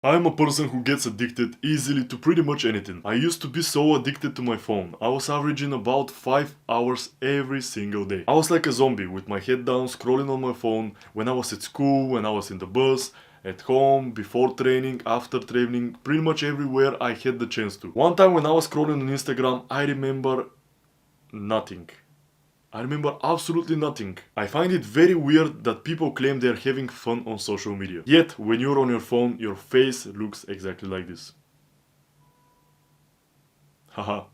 I'm a person who gets addicted easily to pretty much anything. I used to be so addicted to my phone. I was averaging about 5 hours every single day. I was like a zombie with my head down scrolling on my phone when I was at school, when I was in the bus, at home, before training, after training, pretty much everywhere I had the chance to. One time when I was scrolling on Instagram, I remember nothing. I remember absolutely nothing. I find it very weird that people claim they're having fun on social media. Yet, when you're on your phone, your face looks exactly like this. Haha.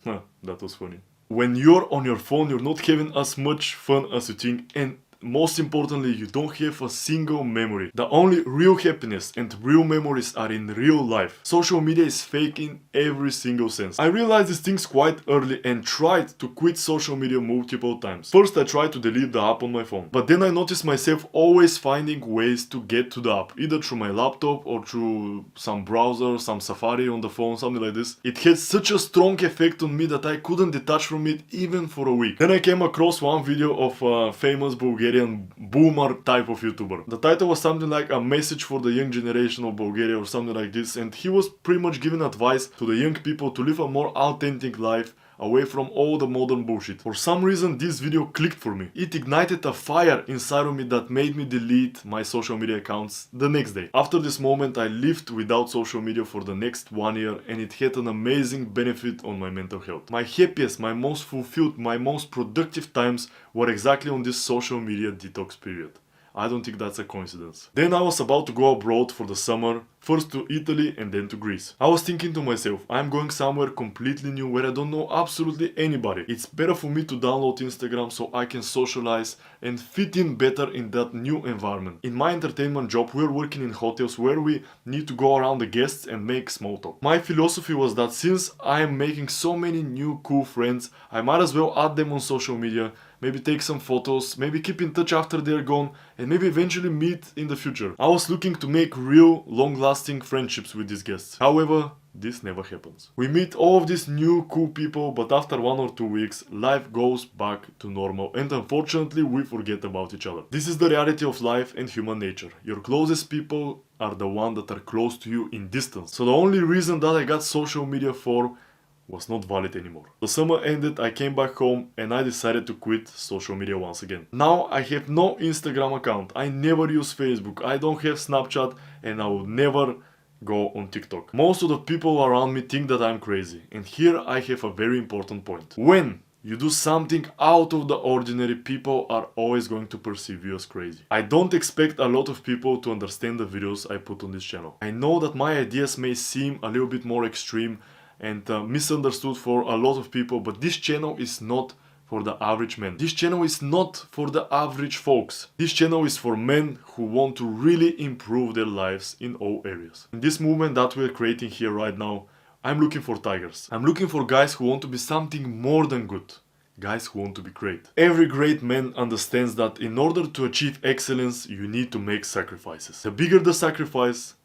Huh, that was funny. When you're on your phone, you're not having as much fun as you think, and most importantly, you don't have a single memory. The only real happiness and real memories are in real life. Social media is fake in every single sense. I realized these things quite early and tried to quit social media multiple times. First, I tried to delete the app on my phone, but then I noticed myself always finding ways to get to the app, either through my laptop or through some browser, some Safari on the phone, something like this. It had such a strong effect on me that I couldn't detach from it even for a week. Then I came across one video of a famous Bulgarian boomer type of YouTuber. The title was something like a message for the young generation of Bulgaria or something like this, and he was pretty much giving advice to the young people to live a more authentic life away from all the modern bullshit. For some reason this video clicked for me. It ignited a fire inside of me that made me delete my social media accounts the next day. After this moment I lived without social media for the next 1 year, and it had an amazing benefit on my mental health. My happiest, my most fulfilled, my most productive times were exactly on this social media detox period. I don't think that's a coincidence. Then I was about to go abroad for the summer, first to Italy and then to Greece. I was thinking to myself, I'm going somewhere completely new where I don't know absolutely anybody. It's better for me to download Instagram so I can socialize and fit in better in that new environment. In my entertainment job, we're working in hotels where we need to go around the guests and make small talk. My philosophy was that since I am making so many new cool friends, I might as well add them on social media, maybe take some photos, maybe keep in touch after they're gone, and maybe eventually meet in the future. I was looking to make real, long-lasting friendships with these guests. However, this never happens. We meet all of these new cool people, but after 1 or 2 weeks, life goes back to normal, and unfortunately we forget about each other. This is the reality of life and human nature. Your closest people are the ones that are close to you in distance. So the only reason that I got social media for was not valid anymore. The summer ended, I came back home and I decided to quit social media once again. Now I have no Instagram account, I never use Facebook, I don't have Snapchat, and I will never go on TikTok. Most of the people around me think that I'm crazy, and here I have a very important point. When you do something out of the ordinary, people are always going to perceive you as crazy. I don't expect a lot of people to understand the videos I put on this channel. I know that my ideas may seem a little bit more extreme and misunderstood for a lot of people, but this channel is not for the average man. This channel is not for the average folks. This channel is for men who want to really improve their lives in all areas. In this movement that we're creating here right now, I'm looking for tigers. I'm looking for guys who want to be something more than good. Guys who want to be great. Every great man understands that in order to achieve excellence, you need to make sacrifices. The bigger the sacrifice,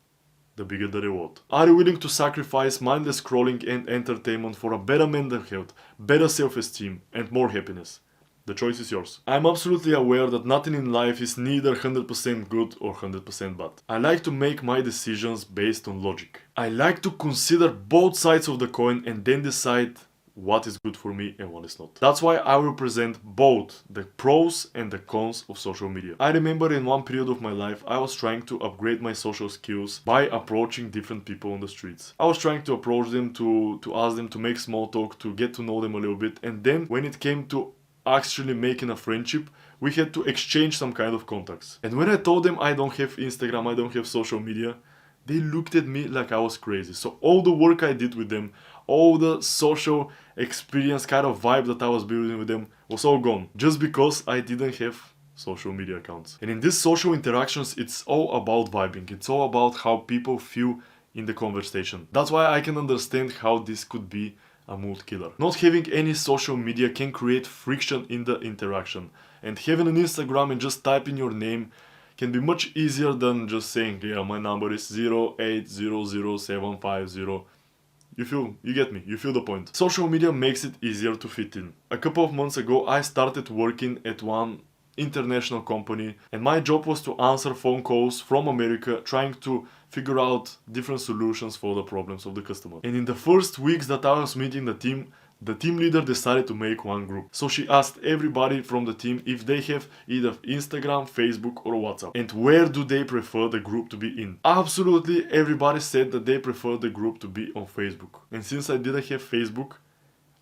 the bigger the reward. Are you willing to sacrifice mindless scrolling and entertainment for a better mental health, better self-esteem, and more happiness? The choice is yours. I'm absolutely aware that nothing in life is neither 100% good or 100% bad. I like to make my decisions based on logic. I like to consider both sides of the coin and then decide what is good for me and what is not. That's why I will present both the pros and the cons of social media. I remember in one period of my life I was trying to upgrade my social skills by approaching different people on the streets. I was trying to approach them, to ask them to make small talk, to get to know them a little bit, and then when it came to actually making a friendship, we had to exchange some kind of contacts. And when I told them I don't have Instagram, I don't have social media, they looked at me like I was crazy. So all the work I did with them, all the social experience kind of vibe that I was building with them was all gone. Just because I didn't have social media accounts. And in these social interactions, it's all about vibing. It's all about how people feel in the conversation. That's why I can understand how this could be a mood killer. Not having any social media can create friction in the interaction. And having an Instagram and just typing your name can be much easier than just saying, yeah, my number is 0800750. You get me, you feel the point. Social media makes it easier to fit in. A couple of months ago, I started working at one international company, and my job was to answer phone calls from America trying to figure out different solutions for the problems of the customer. And in the first weeks that I was meeting the team leader decided to make one group. So she asked everybody from the team if they have either Instagram, Facebook or WhatsApp, and where do they prefer the group to be in. Absolutely everybody said that they prefer the group to be on Facebook. And since I didn't have Facebook,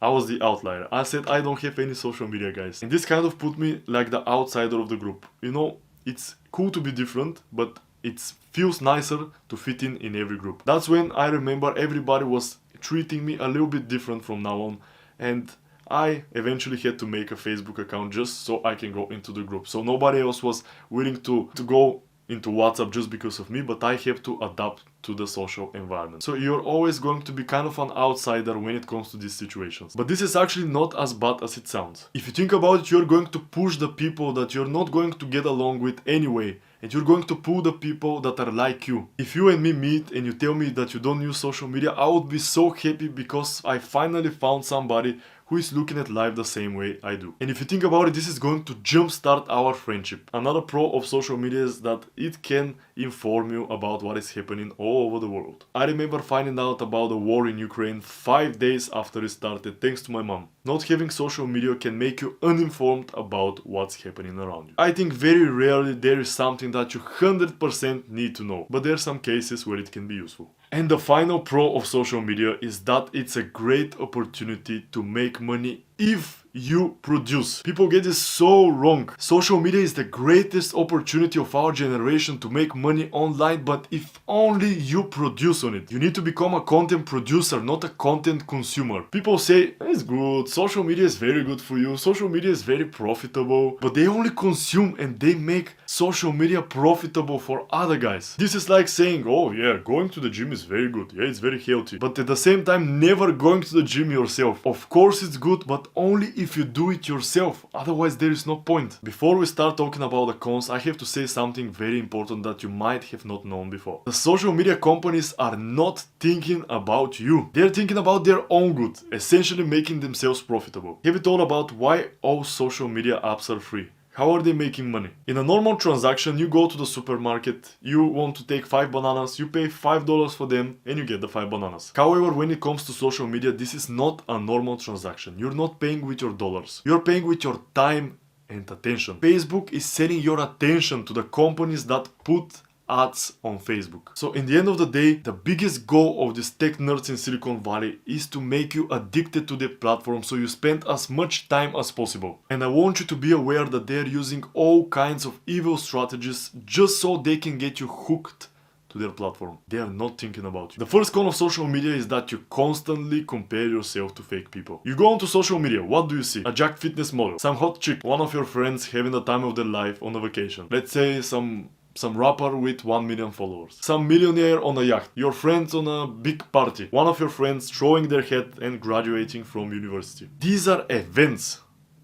I was the outlier. I said I don't have any social media, guys. And this kind of put me like the outsider of the group. You know, it's cool to be different, but it feels nicer to fit in every group. That's when I remember everybody was treating me a little bit different from now on, and I eventually had to make a Facebook account just so I can go into the group. So nobody else was willing to go into WhatsApp just because of me, but I have to adapt to the social environment. So you're always going to be kind of an outsider when it comes to these situations. But this is actually not as bad as it sounds. If you think about it, you're going to push the people that you're not going to get along with anyway, and you're going to pull the people that are like you. If you and me meet and you tell me that you don't use social media, I would be so happy because I finally found somebody who is looking at life the same way I do. And if you think about it, this is going to jumpstart our friendship. Another pro of social media is that it can inform you about what is happening all over the world. I remember finding out about the war in Ukraine 5 days after it started, thanks to my mom. Not having social media can make you uninformed about what's happening around you. I think very rarely there is something that you 100% need to know, but there are some cases where it can be useful. And the final pro of social media is that it's a great opportunity to make money if you produce. People get this so wrong. Social media is the greatest opportunity of our generation to make money online, but if only you produce on it. You need to become a content producer, not a content consumer. People say, it's good, social media is very good for you, social media is very profitable, but they only consume and they make social media profitable for other guys. This is like saying, oh yeah, going to the gym is very good, yeah, it's very healthy, but at the same time never going to the gym yourself. Of course it's good, but only if you do it yourself, otherwise there is no point. Before we start talking about the cons, I have to say something very important that you might have not known before. The social media companies are not thinking about you. They're thinking about their own good, essentially making themselves profitable. Have you thought about why all social media apps are free? How are they making money? In a normal transaction, you go to the supermarket, you want to take 5 bananas, you pay $5 for them, and you get the 5 bananas. However, when it comes to social media, this is not a normal transaction. You're not paying with your dollars. You're paying with your time and attention. Facebook is selling your attention to the companies that put ads on Facebook. So in the end of the day, the biggest goal of these tech nerds in Silicon Valley is to make you addicted to the platform so you spend as much time as possible. And I want you to be aware that they're using all kinds of evil strategies just so they can get you hooked to their platform. They are not thinking about you. The first con of social media is that you constantly compare yourself to fake people. You go onto social media, what do you see? A jacked fitness model, some hot chick, one of your friends having the time of their life on a vacation. Let's say some rapper with 1 million followers. Some millionaire on a yacht. Your friends on a big party. One of your friends showing their head and graduating from university. These are events,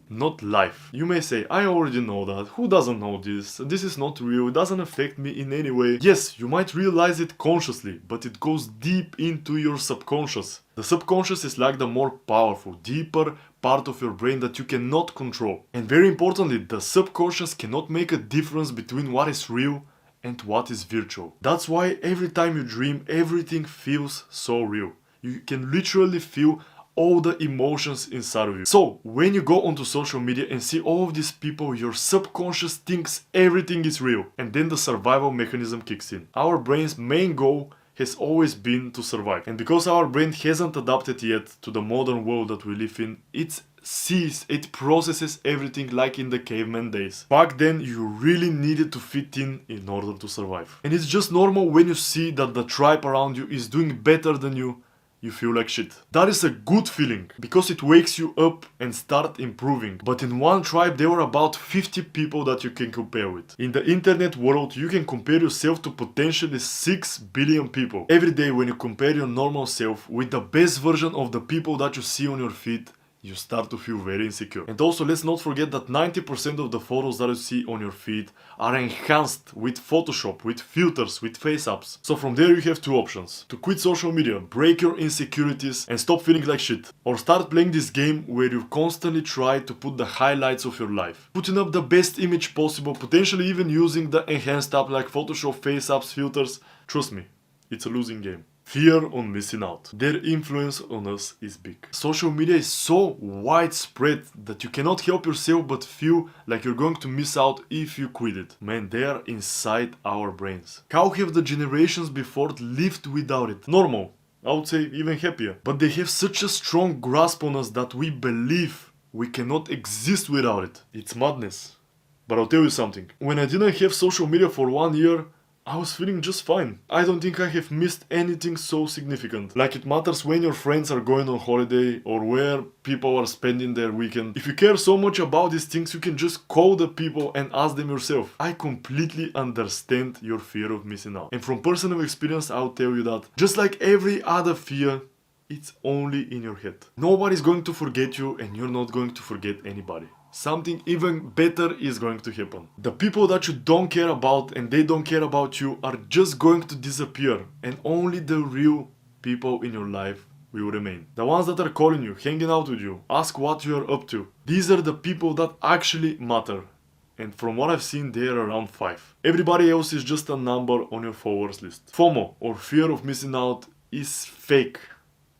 not life. You may say, I already know that. Who doesn't know this? This is not real. It doesn't affect me in any way. Yes, you might realize it consciously, but it goes deep into your subconscious. The subconscious is like the more powerful, deeper part of your brain that you cannot control. And very importantly, the subconscious cannot make a difference between what is real and what is virtual. That's why every time you dream, everything feels so real. You can literally feel all the emotions inside of you. So when you go onto social media and see all of these people, your subconscious thinks everything is real, and then the survival mechanism kicks in. Our brain's main goal has always been to survive, and because our brain hasn't adapted yet to the modern world that we live in, it processes everything like in the caveman days. Back then you really needed to fit in order to survive. And it's just normal when you see that the tribe around you is doing better than you feel like shit. That is a good feeling, because it wakes you up and start improving. But in one tribe there were about 50 people that you can compare with. In the internet world you can compare yourself to potentially 6 billion people. Every day when you compare your normal self with the best version of the people that you see on your feed, you start to feel very insecure. And also, let's not forget that 90% of the photos that you see on your feed are enhanced with Photoshop, with filters, with face apps. So from there you have two options: to quit social media, break your insecurities and stop feeling like shit, or start playing this game where you constantly try to put the highlights of your life, putting up the best image possible, potentially even using the enhanced app like Photoshop, face apps, filters. Trust me, it's a losing game. Fear on missing out. Their influence on us is big. Social media is so widespread that you cannot help yourself but feel like you're going to miss out if you quit it. Man, they are inside our brains. How have the generations before lived without it? Normal. I would say even happier. But they have such a strong grasp on us that we believe we cannot exist without it. It's madness. But I'll tell you something. When I didn't have social media for 1 year, I was feeling just fine. I don't think I have missed anything so significant. Like it matters when your friends are going on holiday or where people are spending their weekend. If you care so much about these things, you can just call the people and ask them yourself. I completely understand your fear of missing out. And from personal experience, I'll tell you that just like every other fear, it's only in your head. Nobody's going to forget you and you're not going to forget anybody. Something even better is going to happen. The people that you don't care about and they don't care about you are just going to disappear, and only the real people in your life will remain. The ones that are calling you, hanging out with you, ask what you are up to. These are the people that actually matter. And from what I've seen, they are around 5. Everybody else is just a number on your followers list. FOMO, or fear of missing out, is fake.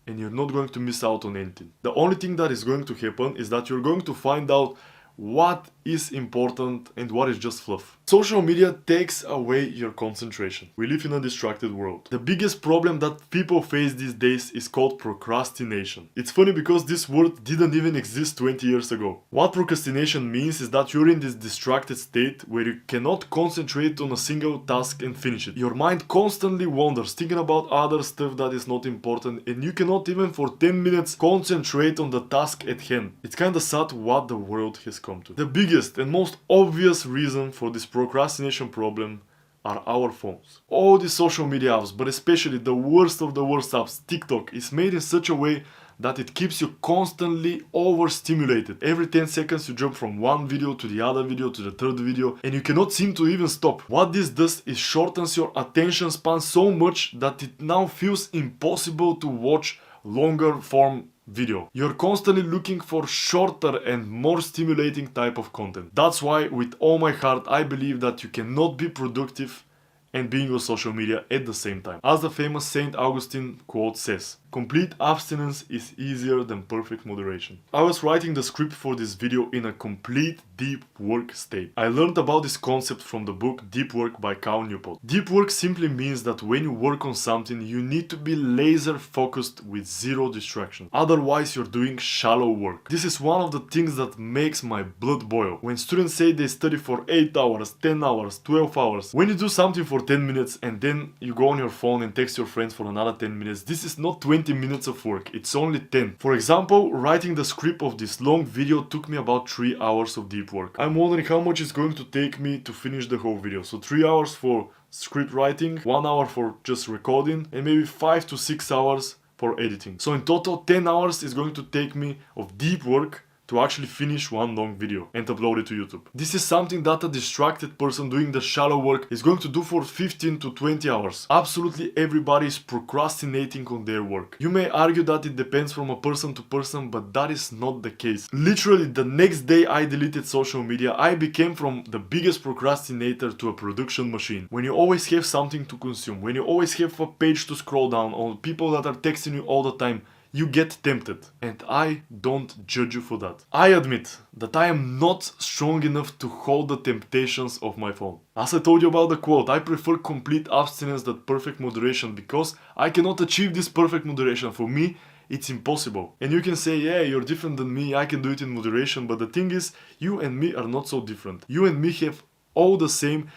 And you're not going to miss out on anything. The only thing that is going to happen is that you're going to find out what is important and what is just fluff. Social media takes away your concentration. We live in a distracted world. The biggest problem that people face these days is called procrastination. It's funny because this word didn't even exist 20 years ago. What procrastination means is that you're in this distracted state where you cannot concentrate on a single task and finish it. Your mind constantly wanders, thinking about other stuff that is not important, and you cannot even for 10 minutes concentrate on the task at hand. It's kinda sad what the world has come to. The biggest and most obvious reason for this procrastination problem are our phones. All these social media apps, but especially the worst of the worst apps, TikTok, is made in such a way that it keeps you constantly overstimulated. Every 10 seconds you jump from one video to the other video to the third video, and you cannot seem to even stop. What this does is shortens your attention span so much that it now feels impossible to watch longer form video. You're constantly looking for shorter and more stimulating type of content. That's why with all my heart I believe that you cannot be productive and being on social media at the same time. As the famous Saint Augustine quote says, complete abstinence is easier than perfect moderation. I was writing the script for this video in a complete deep work state. I learned about this concept from the book Deep Work by Cal Newport. Deep work simply means that when you work on something, you need to be laser focused with zero distraction. Otherwise, you're doing shallow work. This is one of the things that makes my blood boil. When students say they study for 8 hours, 10 hours, 12 hours, when you do something for 10 minutes and then you go on your phone and text your friends for another 10 minutes, this is not 20 minutes of work, it's only 10. For example, writing the script of this long video took me about 3 hours of deep work. I'm wondering how much it's going to take me to finish the whole video. So 3 hours for script writing, 1 hour for just recording, and maybe 5 to 6 hours for editing. So in total 10 hours is going to take me of deep work to actually finish one long video and upload it to YouTube. This is something that a distracted person doing the shallow work is going to do for 15 to 20 hours. Absolutely everybody is procrastinating on their work. You may argue that it depends from a person to person, but that is not the case. Literally the next day I deleted social media, I became from the biggest procrastinator to a production machine. When you always have something to consume, when you always have a page to scroll down, or people that are texting you all the time, you get tempted, and I don't judge you for that. I admit that I am not strong enough to hold the temptations of my phone. As I told you about the quote, I prefer complete abstinence than perfect moderation because I cannot achieve this perfect moderation. For me, it's impossible. And you can say, yeah, you're different than me, I can do it in moderation, but the thing is, you and me are not so different. You and me have all the same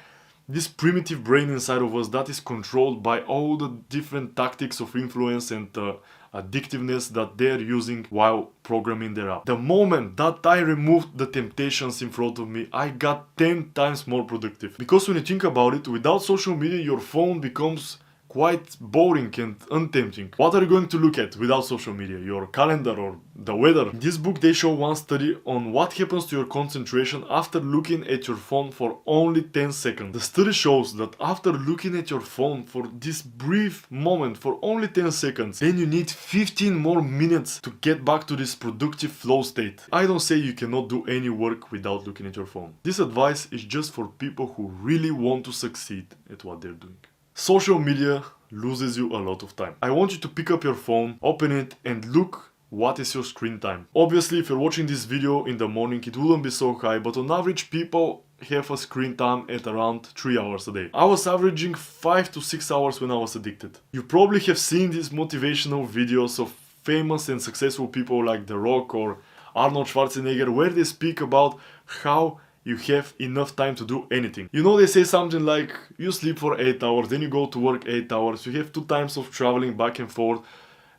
this primitive brain inside of us that is controlled by all the different tactics of influence and addictiveness that they're using while programming their app. The moment that I removed the temptations in front of me, I got 10 times more productive. Because when you think about it, without social media, your phone becomes quite boring and untempting. What are you going to look at without social media? Your calendar or the weather? In this book they show one study on what happens to your concentration after looking at your phone for only 10 seconds. The study shows that after looking at your phone for this brief moment for only 10 seconds, then you need 15 more minutes to get back to this productive flow state. I don't say you cannot do any work without looking at your phone. This advice is just for people who really want to succeed at what they're doing. Social media loses you a lot of time. I want you to pick up your phone, open it, and look what is your screen time. Obviously, if you're watching this video in the morning, it wouldn't be so high, but on average, people have a screen time at around 3 hours a day. I was averaging 5 to 6 hours when I was addicted. You probably have seen these motivational videos of famous and successful people like The Rock or Arnold Schwarzenegger, where they speak about how you have enough time to do anything. You know, they say something like, you sleep for 8 hours, then you go to work 8 hours, you have 2 times of traveling back and forth,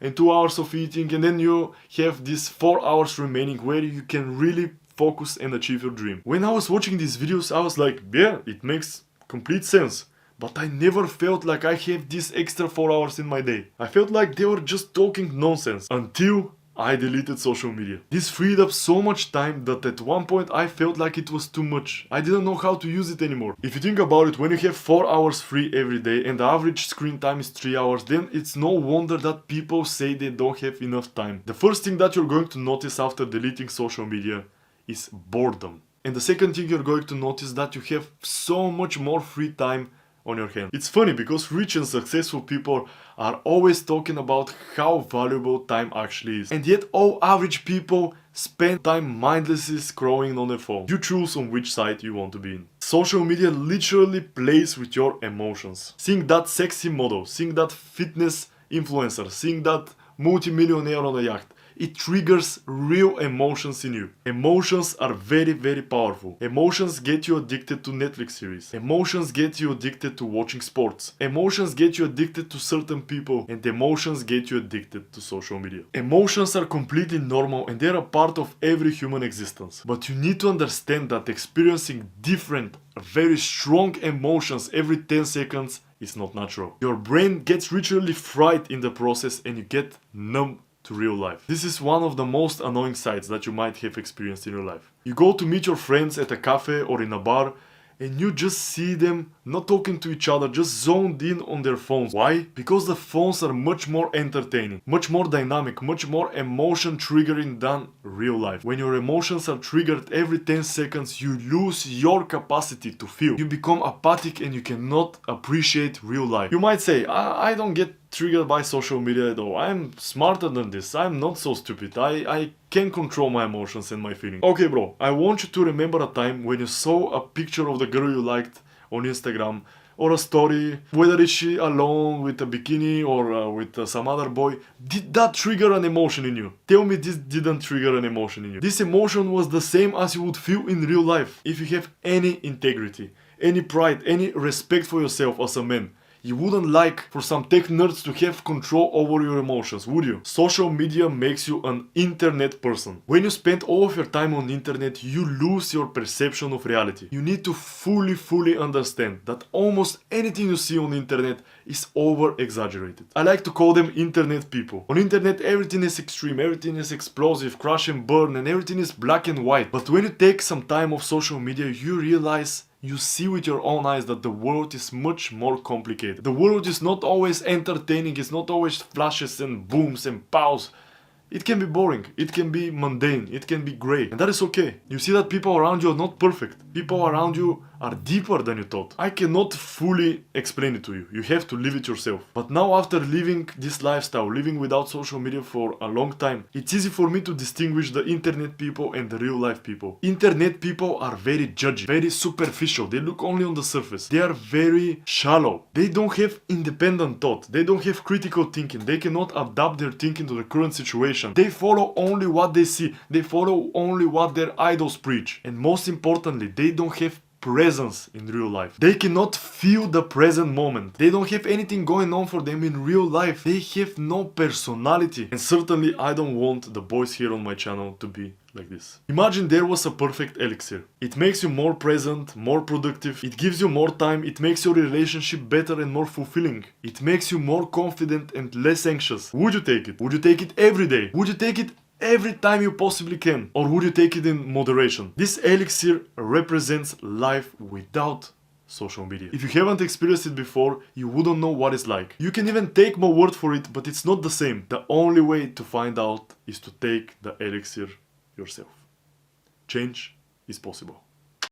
and 2 hours of eating, and then you have these 4 hours remaining where you can really focus and achieve your dream. When I was watching these videos, I was like, yeah, it makes complete sense. But I never felt like I have these extra 4 hours in my day. I felt like they were just talking nonsense until I deleted social media. This freed up so much time that at one point I felt like it was too much. I didn't know how to use it anymore. If you think about it, when you have 4 hours free every day and the average screen time is 3 hours, then it's no wonder that people say they don't have enough time. The first thing that you're going to notice after deleting social media is boredom. And the second thing you're going to notice that you have so much more free time on your hand. It's funny because rich and successful people are always talking about how valuable time actually is. And yet all average people spend time mindlessly scrolling on their phone. You choose on which side you want to be in. Social media literally plays with your emotions. Seeing that sexy model, seeing that fitness influencer, seeing that multi-millionaire on a yacht, it triggers real emotions in you. Emotions are very, very powerful. Emotions get you addicted to Netflix series. Emotions get you addicted to watching sports. Emotions get you addicted to certain people. And emotions get you addicted to social media. Emotions are completely normal and they're a part of every human existence. But you need to understand that experiencing different, very strong emotions every 10 seconds is not natural. Your brain gets literally fried in the process and you get numb to real life. This is one of the most annoying sights that you might have experienced in your life. You go to meet your friends at a cafe or in a bar and you just see them not talking to each other, just zoned in on their phones. Why? Because the phones are much more entertaining, much more dynamic, much more emotion triggering than real life. When your emotions are triggered every 10 seconds, you lose your capacity to feel. You become apathic and you cannot appreciate real life. You might say, I don't get triggered by social media at all. I'm smarter than this. I'm not so stupid. I can control my emotions and my feelings. Okay, bro, I want you to remember a time when you saw a picture of the girl you liked on Instagram or a story, whether is she alone with a bikini or with some other boy. Did that trigger an emotion in you? Tell me this didn't trigger an emotion in you. This emotion was the same as you would feel in real life. If you have any integrity, any pride, any respect for yourself as a man, you wouldn't like for some tech nerds to have control over your emotions, would you? Social media makes you an internet person. When you spend all of your time on the internet, you lose your perception of reality. You need to fully understand that almost anything you see on the internet is over-exaggerated. I like to call them internet people. On internet, everything is extreme, everything is explosive, crash and burn, and everything is black and white. But when you take some time off social media, you realize, you see with your own eyes that the world is much more complicated. The world is not always entertaining, it's not always flashes and booms and pows. It can be boring, it can be mundane, it can be grey, and that is okay. You see that people around you are not perfect. People around you are deeper than you thought. I cannot fully explain it to you. You have to live it yourself. But now, after living this lifestyle, living without social media for a long time, it's easy for me to distinguish the internet people and the real life people. Internet people are very judgy, very superficial. They look only on the surface. They are very shallow. They don't have independent thought. They don't have critical thinking. They cannot adapt their thinking to the current situation. They follow only what they see. They follow only what their idols preach. And most importantly, they don't have presence in real life. They cannot feel the present moment. They don't have anything going on for them in real life. They have no personality. And certainly I don't want the boys here on my channel to be like this. Imagine there was a perfect elixir. It makes you more present, more productive, it gives you more time, it makes your relationship better and more fulfilling. It makes you more confident and less anxious. Would you take it? Would you take it every day? Would you take it every time you possibly can? Or would you take it in moderation? This elixir represents life without social media. If you haven't experienced it before, you wouldn't know what it's like. You can even take my word for it, but it's not the same. The only way to find out is to take the elixir yourself. Change is possible.